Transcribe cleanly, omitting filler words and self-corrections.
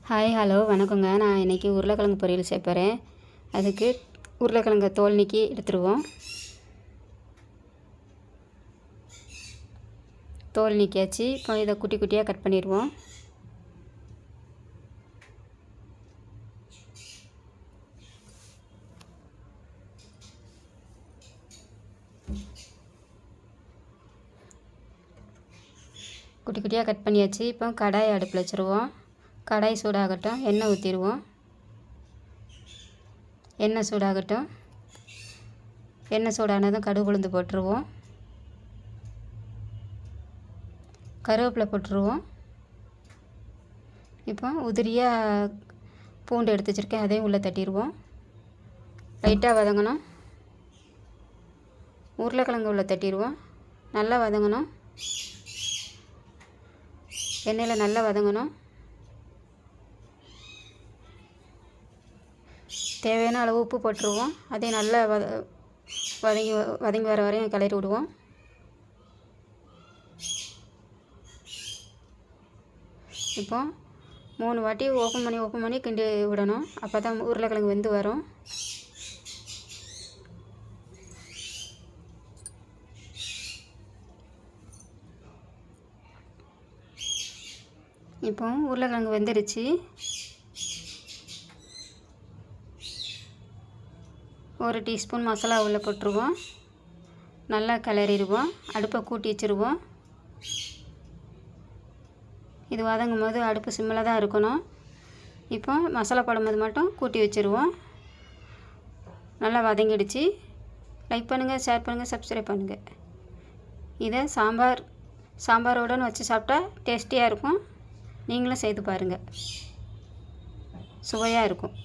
Hi hello வணக்கங்க. நான் இன்றைக்கி உருளைக்கிழங்கு பொரியல் செய்ய போகிறேன். அதுக்கு உருளைக்கிழங்கை தோல் நீக்கி எடுத்துருவோம். தோல் நீக்கியாச்சு. இப்போ இதை குட்டி குட்டியாக கட் பண்ணிடுவோம். குட்டி குட்டியாக கட் பண்ணியாச்சு. இப்போ கடாய் அடுப்பில் வச்சுருவோம். கடாய் சூடாகட்டும். எண்ணெய் ஊற்றிடுவோம். எண்ணெய் சூடாகட்டும். எண்ணெய் சூடானதும் கடுகு உளுந்து போட்டுருவோம். கருவேப்பிலை போட்டுருவோம். இப்போ உதிரியாக பூண்டு எடுத்து வச்சுருக்கேன், அதையும் உள்ளே தட்டிடுவோம். லைட்டாக வதங்கணும். உருளைக்கிழங்கு உள்ளே தட்டிடுவோம். நல்லா வதங்கணும். எண்ணெயில் நல்லா வதங்கணும். தேவையான அளவு உப்பு போட்டுருவோம். அதையும் நல்லா வதங்கி வர வரையும் கிளறி விடுவோம். இப்போ 3 வாட்டி ஓப்பன் பண்ணி கிண்டி விடணும். அப்போ தான் உருளைக்கிழங்கு வெந்து வரும். இப்போ உருளைக்கிழங்கு வெந்துருச்சு. ஒரு டீஸ்பூன் மசாலா உள்ளே போட்டுருவோம். நல்லா கிளறிடுவோம். அடுப்பை கூட்டி வச்சுருவோம். இது வதங்கும் போது அடுப்பு சிம்மில் தான் இருக்கணும். இப்போ மசாலா போடும்போது மட்டும் கூட்டி வச்சுருவோம். நல்லா வதங்கிடுச்சு. லைக் பண்ணுங்கள், ஷேர் பண்ணுங்கள், சப்ஸ்கிரைப் பண்ணுங்கள். இதை சாம்பாரோடு வச்சு சாப்பிட்டா டேஸ்டியாக இருக்கும். நீங்களும் செய்து பாருங்கள். சுவையாக இருக்கும்.